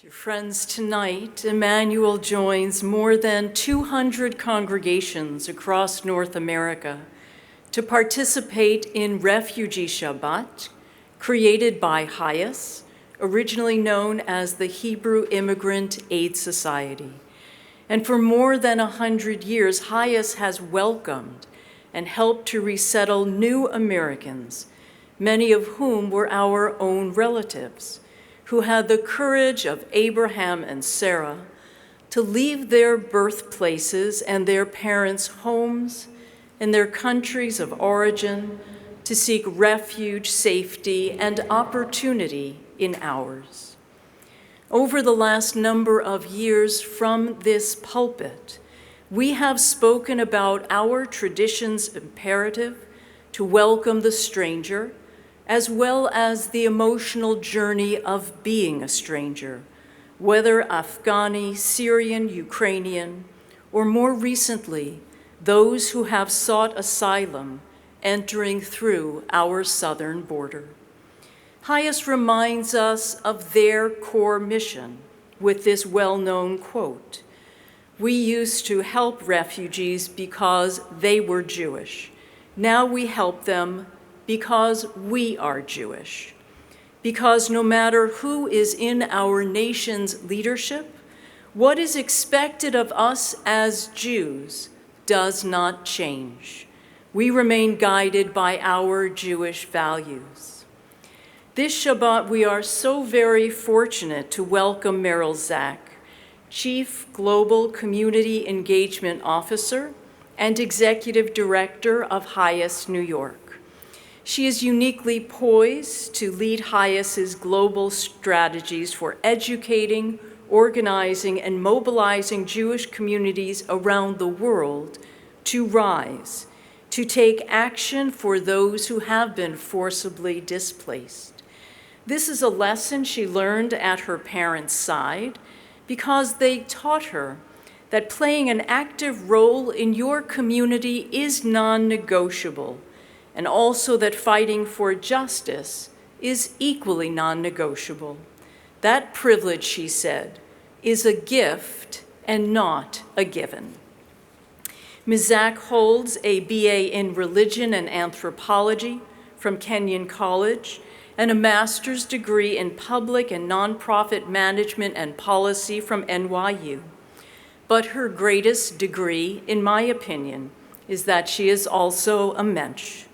Dear friends, tonight, Emanu-El joins more than 200 congregations across North America to participate in Refugee Shabbat, created by HIAS, originally known as the Hebrew Immigrant Aid Society. And for more than 100 years, HIAS has welcomed and helped to resettle new Americans, many of whom were our own relatives, who had the courage of Abraham and Sarah to leave their birthplaces and their parents' homes and their countries of origin to seek refuge, safety, and opportunity in ours. Over the last number of years from this pulpit, we have spoken about our tradition's imperative to welcome the stranger, as well as the emotional journey of being a stranger, whether Afghani, Syrian, Ukrainian, or more recently, those who have sought asylum entering through our southern border. HIAS reminds us of their core mission with this well-known quote: "We used to help refugees because they were Jewish. Now we help them because we are Jewish. Because no matter who is in our nation's leadership, what is expected of us as Jews does not change. We remain guided by our Jewish values." This Shabbat, we are so very fortunate to welcome Merrill, Zack, Chief Global Community Engagement Officer and Executive Director of HIAS New York. She is uniquely poised to lead HIAS's global strategies for educating, organizing, and mobilizing Jewish communities around the world to rise, to take action for those who have been forcibly displaced. This is a lesson she learned at her parents' side because they taught her that playing an active role in your community is non-negotiable, and also that fighting for justice is equally non-negotiable. That privilege, she said, is a gift and not a given. Ms. Zack holds a BA in Religion and Anthropology from Kenyon College and a master's degree in Public and Nonprofit Management and Policy from NYU. But her greatest degree, in my opinion, is that she is also a mensch.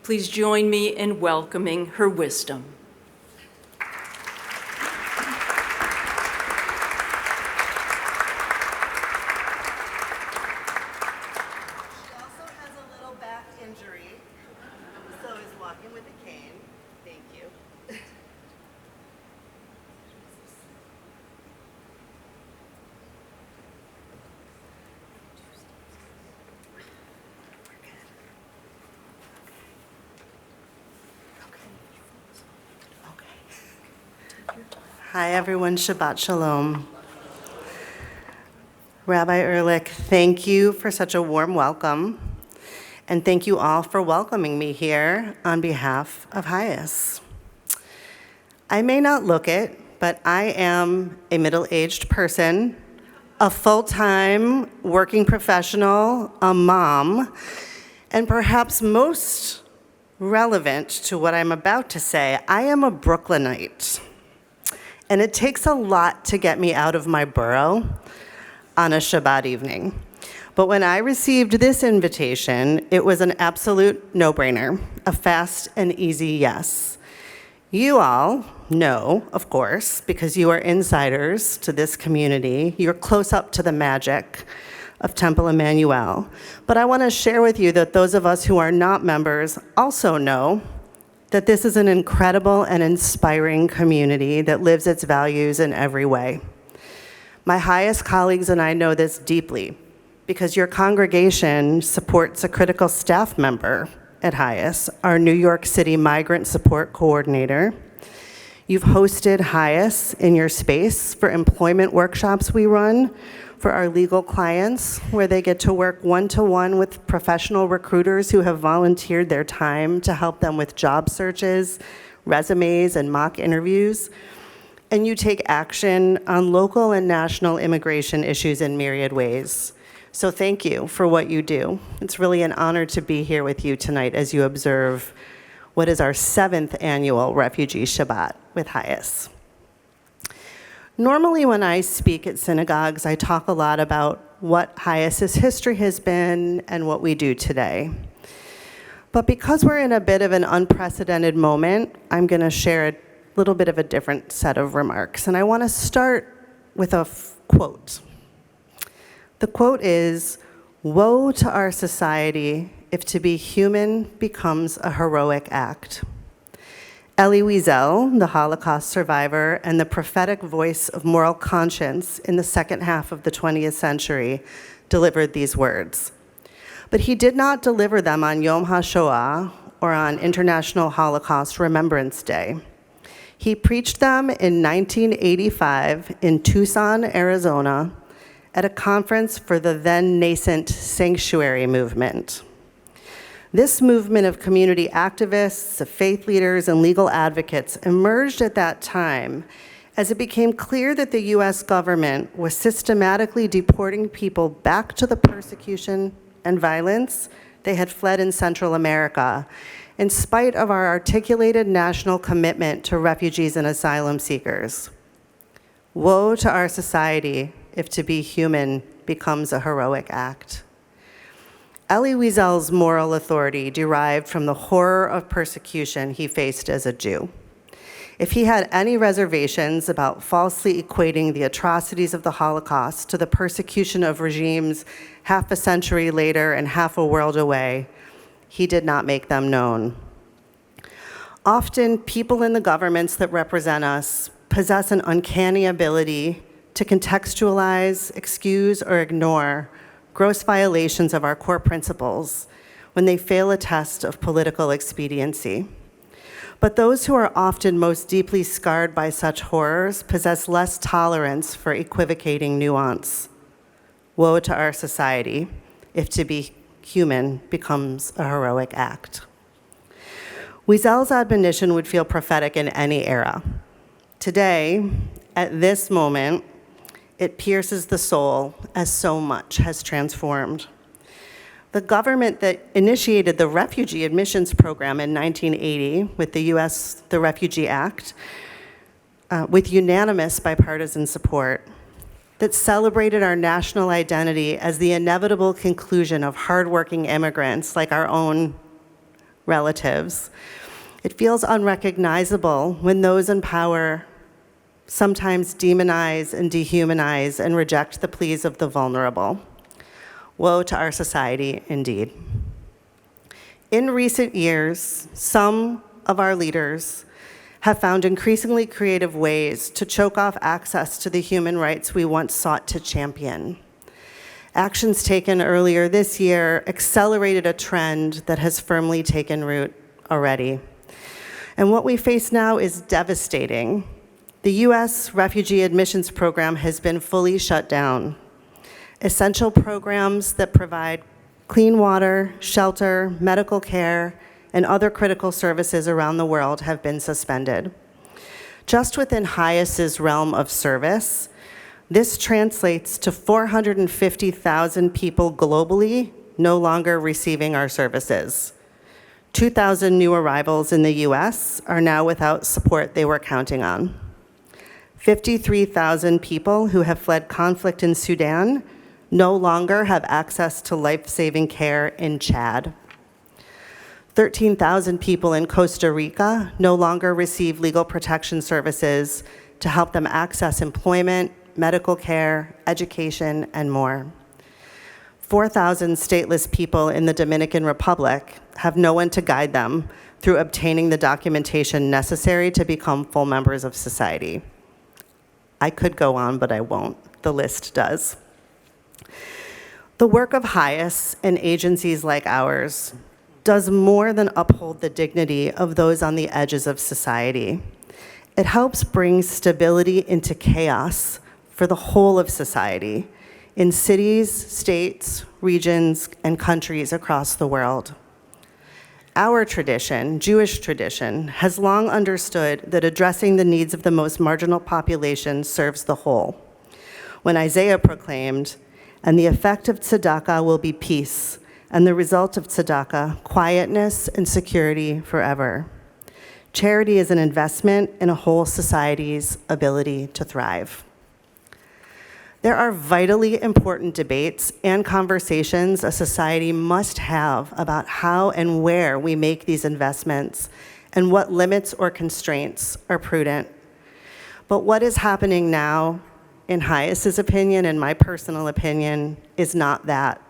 Please join me in welcoming her wisdom. Hi, everyone. Shabbat Shalom. Rabbi Ehrlich, thank you for such a warm welcome, and thank you all for welcoming me here on behalf of HIAS. I may not look it, but I am a middle-aged person, a full-time working professional, a mom, and perhaps most relevant to what I'm about to say, I am a Brooklynite. And it takes a lot to get me out of my borough on a Shabbat evening. But when I received this invitation, it was an absolute no-brainer, a fast and easy yes. You all know, of course, because you are insiders to this community, you're close up to the magic of Temple Emanu-El. But I want to share with you that those of us who are not members also know that this is an incredible and inspiring community that lives its values in every way. My HIAS colleagues and I know this deeply because your congregation supports a critical staff member at HIAS, our New York City Migrant Support Coordinator. You've hosted HIAS in your space for employment workshops we run for our legal clients, where they get to work one-to-one with professional recruiters who have volunteered their time to help them with job searches, resumes, and mock interviews. and you take action on local and national immigration issues in myriad ways. So thank you for what you do. It's really an honor to be here with you tonight as you observe what is our 7th annual Refugee Shabbat with Hayas. Normally when I speak at synagogues, I talk a lot about what Hayas's history has been and what we do today. But because we're in a bit of an unprecedented moment, I'm going to share a little bit of a different set of remarks. And I want to start with a quote. The quote is, "Woe to our society if to be human becomes a heroic act." Elie Wiesel, the Holocaust survivor and the prophetic voice of moral conscience in the second half of the 20th century, delivered these words. But he did not deliver them on Yom HaShoah or on International Holocaust Remembrance Day. He preached them in 1985 in Tucson, Arizona, at a conference for the then nascent sanctuary movement. This movement of community activists, of faith leaders, and legal advocates emerged at that time as it became clear that the US government was systematically deporting people back to the persecution and violence they had fled in Central America, in spite of our articulated national commitment to refugees and asylum seekers. Woe to our society if to be human becomes a heroic act. Elie Wiesel's moral authority derived from the horror of persecution he faced as a Jew. If he had any reservations about falsely equating the atrocities of the Holocaust to the persecution of regimes half a century later and half a world away, he did not make them known. Often, people in the governments that represent us possess an uncanny ability to contextualize, excuse, or ignore gross violations of our core principles when they fail a test of political expediency. But those who are often most deeply scarred by such horrors possess less tolerance for equivocating nuance. Woe to our society if to be human becomes a heroic act. Wiesel's admonition would feel prophetic in any era. Today, at this moment, it pierces the soul as so much has transformed. The government that initiated the refugee admissions program in 1980 with the Refugee Act, with unanimous bipartisan support, that celebrated our national identity as the inevitable conclusion of hardworking immigrants like our own relatives. It feels unrecognizable when those in power sometimes demonize and dehumanize and reject the pleas of the vulnerable. Woe to our society, indeed. In recent years, some of our leaders have found increasingly creative ways to choke off access to the human rights we once sought to champion. Actions taken earlier this year accelerated a trend that has firmly taken root already. And what we face now is devastating. The US refugee admissions program has been fully shut down. Essential programs that provide clean water, shelter, medical care, and other critical services around the world have been suspended. Just within Hayas's realm of service, this translates to 450,000 people globally no longer receiving our services. 2,000 new arrivals in the US are now without support they were counting on. 53,000 people who have fled conflict in Sudan no longer have access to life-saving care in Chad. 13,000 people in Costa Rica no longer receive legal protection services to help them access employment, medical care, education, and more. 4,000 stateless people in the Dominican Republic have no one to guide them through obtaining the documentation necessary to become full members of society. I could go on, but I won't. The list does. The work of Hayas and agencies like ours does more than uphold the dignity of those on the edges of society. It helps bring stability into chaos for the whole of society in cities, states, regions, and countries across the world. Our tradition, Jewish tradition, has long understood that addressing the needs of the most marginal population serves the whole. When Isaiah proclaimed, "And the effect of tzedakah will be peace, and the result of tzedakah, quietness and security forever." Charity is an investment in a whole society's ability to thrive. There are vitally important debates and conversations a society must have about how and where we make these investments and what limits or constraints are prudent. But what is happening now, in Hayes's opinion and my personal opinion, is not that.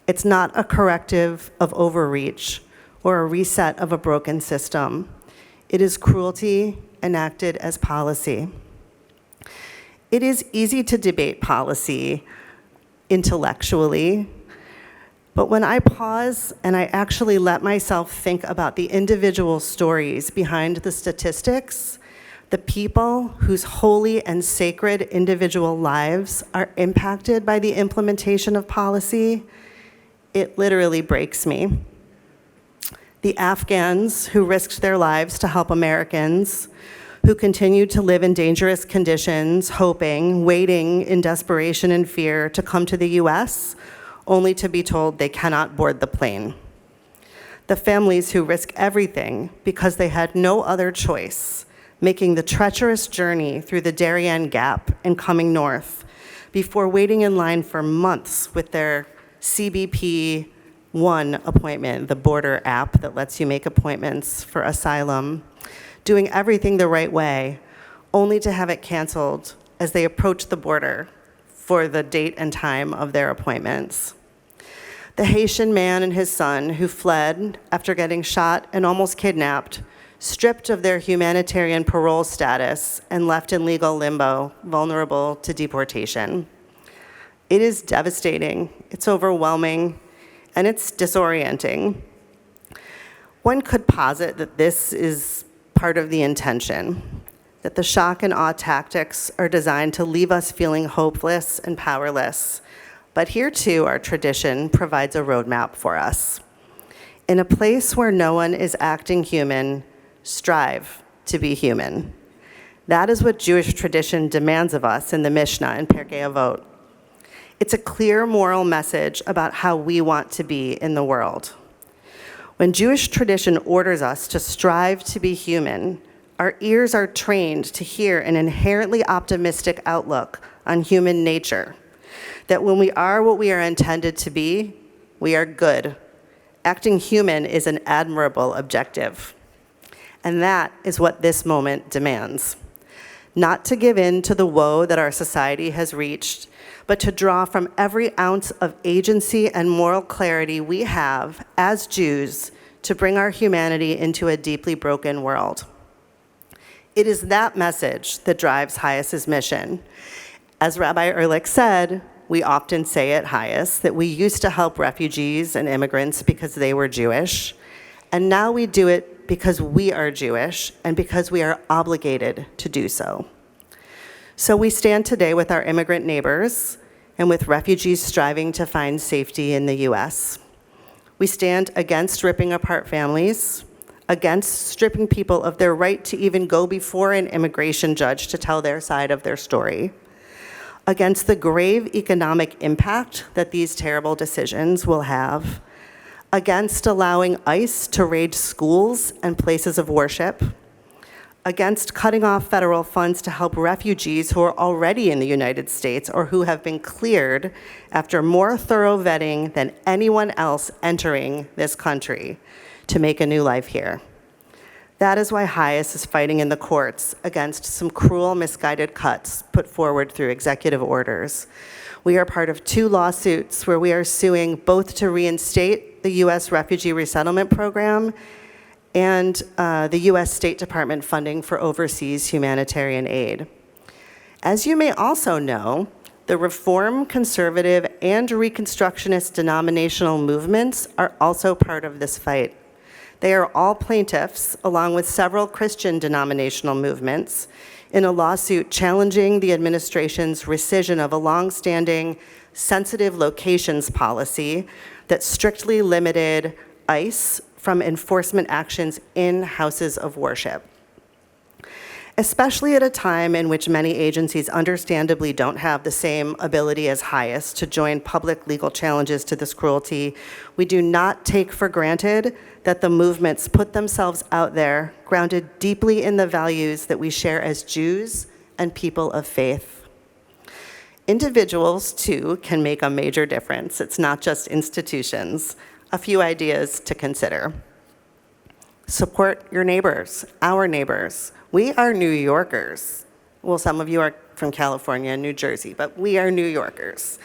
It's not a corrective of overreach or a reset of a broken system. It is cruelty enacted as policy. It is easy to debate policy intellectually, but when I pause and I actually let myself think about the individual stories behind the statistics, the people whose holy and sacred individual lives are impacted by the implementation of policy, it literally breaks me. The Afghans who risked their lives to help Americans, who continued to live in dangerous conditions, hoping, waiting in desperation and fear to come to the US, only to be told they cannot board the plane. The families who risk everything because they had no other choice, making the treacherous journey through the Darien Gap and coming north, before waiting in line for months with their CBP One appointment, the border app that lets you make appointments for asylum, doing everything the right way, only to have it canceled as they approach the border for the date and time of their appointments. The Haitian man and his son who fled after getting shot and almost kidnapped, stripped of their humanitarian parole status and left in legal limbo, vulnerable to deportation. It is devastating, it's overwhelming, and it's disorienting. One could posit that this is part of the intention, that the shock and awe tactics are designed to leave us feeling hopeless and powerless. But here too, our tradition provides a roadmap for us. In a place where no one is acting human, strive to be human. That is what Jewish tradition demands of us in the Mishnah in Pirkei Avot. It's a clear moral message about how we want to be in the world. When Jewish tradition orders us to strive to be human, our ears are trained to hear an inherently optimistic outlook on human nature, that when we are what we are intended to be, we are good. Acting human is an admirable objective. And that is what this moment demands. Not to give in to the woe that our society has reached, but to draw from every ounce of agency and moral clarity we have as Jews to bring our humanity into a deeply broken world. It is that message that drives Hayes's mission. As Rabbi Ehrlich said, we often say at Hayes that we used to help refugees and immigrants because they were Jewish, and now we do it because we are Jewish and because we are obligated to do so. So we stand today with our immigrant neighbors and with refugees striving to find safety in the US. We stand against ripping apart families, against stripping people of their right to even go before an immigration judge to tell their side of their story, against the grave economic impact that these terrible decisions will have, against allowing ICE to raid schools and places of worship, against cutting off federal funds to help refugees who are already in the United States or who have been cleared after more thorough vetting than anyone else entering this country to make a new life here. That is why Hayes is fighting in the courts against some cruel, misguided cuts put forward through executive orders. We are part of 2 lawsuits where we are suing both to reinstate the U.S. Refugee Resettlement Program and the U.S. State Department funding for overseas humanitarian aid. As you may also know, the Reform, Conservative, and Reconstructionist denominational movements are also part of this fight. They are all plaintiffs, along with several Christian denominational movements, in a lawsuit challenging the administration's rescission of a longstanding sensitive locations policy that strictly limited ICE from enforcement actions in houses of worship. Especially at a time in which many agencies understandably don't have the same ability as HIAS to join public legal challenges to this cruelty, we do not take for granted that the movements put themselves out there, grounded deeply in the values that we share as Jews and people of faith. Individuals, too, can make a major difference. It's not just institutions. A few ideas to consider. Support your neighbors, our neighbors. We are New Yorkers. Well, some of you are from California and New Jersey, but we are New Yorkers.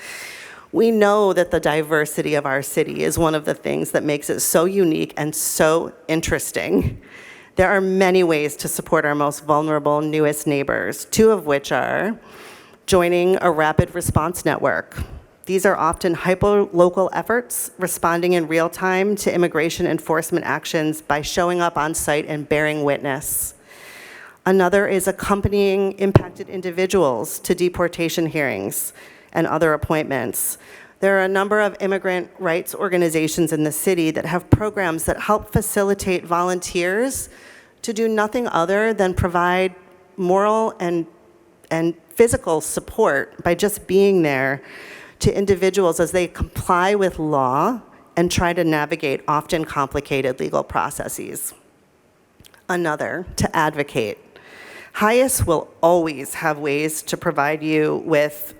We know that the diversity of our city is one of the things that makes it so unique and so interesting. There are many ways to support our most vulnerable, newest neighbors, two of which are joining a rapid response network. These are often hyper-local efforts responding in real time to immigration enforcement actions by showing up on site and bearing witness. Another is accompanying impacted individuals to deportation hearings and other appointments. There are a number of immigrant rights organizations in the city that have programs that help facilitate volunteers to do nothing other than provide moral and physical support by just being there to individuals as they comply with law and try to navigate often complicated legal processes. Another, to advocate. HIAS will always have ways to provide you with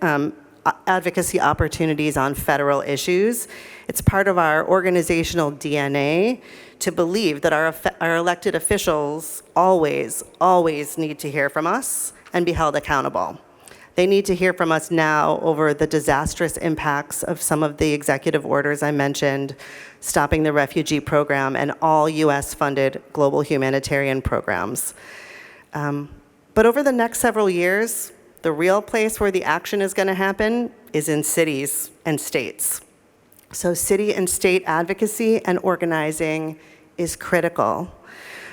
advocacy opportunities on federal issues. It's part of our organizational DNA to believe that our elected officials always need to hear from us and be held accountable. They need to hear from us now over the disastrous impacts of some of the executive orders I mentioned, stopping the refugee program and all US-funded global humanitarian programs. But over the next several years, the real place where the action is going to happen is in cities and states. So city and state advocacy and organizing is critical.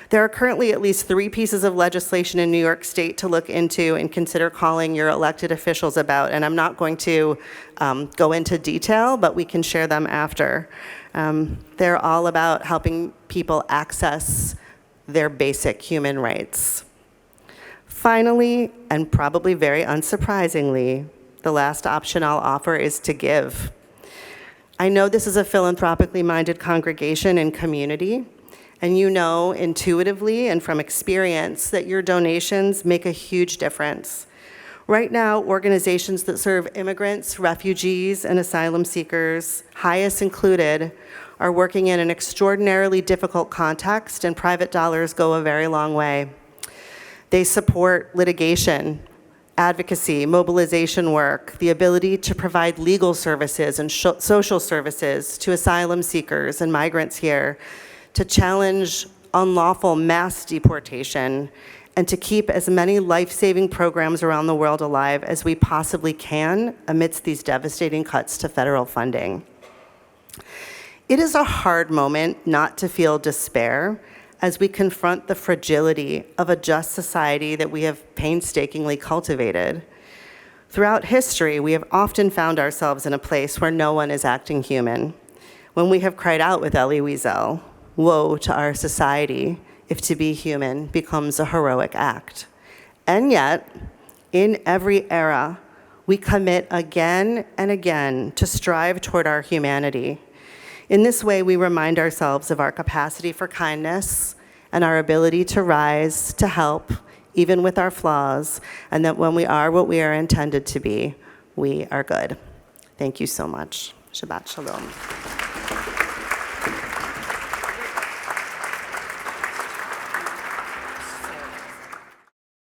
There are currently at least 3 pieces of legislation in New York State to look into and consider calling your elected officials about, and I'm not going to go into detail, but we can share them after. They're all about helping people access their basic human rights. Finally, and probably very unsurprisingly, the last option I'll offer is to give. I know this is a philanthropically minded congregation and community, and you know intuitively and from experience that your donations make a huge difference. Right now, organizations that serve immigrants, refugees, and asylum seekers, HIAS included, are working in an extraordinarily difficult context, and private dollars go a very long way. They support litigation, advocacy, mobilization work, the ability to provide legal services and social services to asylum seekers and migrants here, to challenge unlawful mass deportation, and to keep as many life-saving programs around the world alive as we possibly can amidst these devastating cuts to federal funding. It is a hard moment not to feel despair as we confront the fragility of a just society that we have painstakingly cultivated. Throughout history, we have often found ourselves in a place where no one is acting human, when we have cried out with Elie Wiesel, "Woe to our society if to be human becomes a heroic act." And yet, in every era, we commit again and again to strive toward our humanity. In this way, we remind ourselves of our capacity for kindness and our ability to rise, to help, even with our flaws, and that when we are what we are intended to be, we are good. Thank you so much. Shabbat Shalom.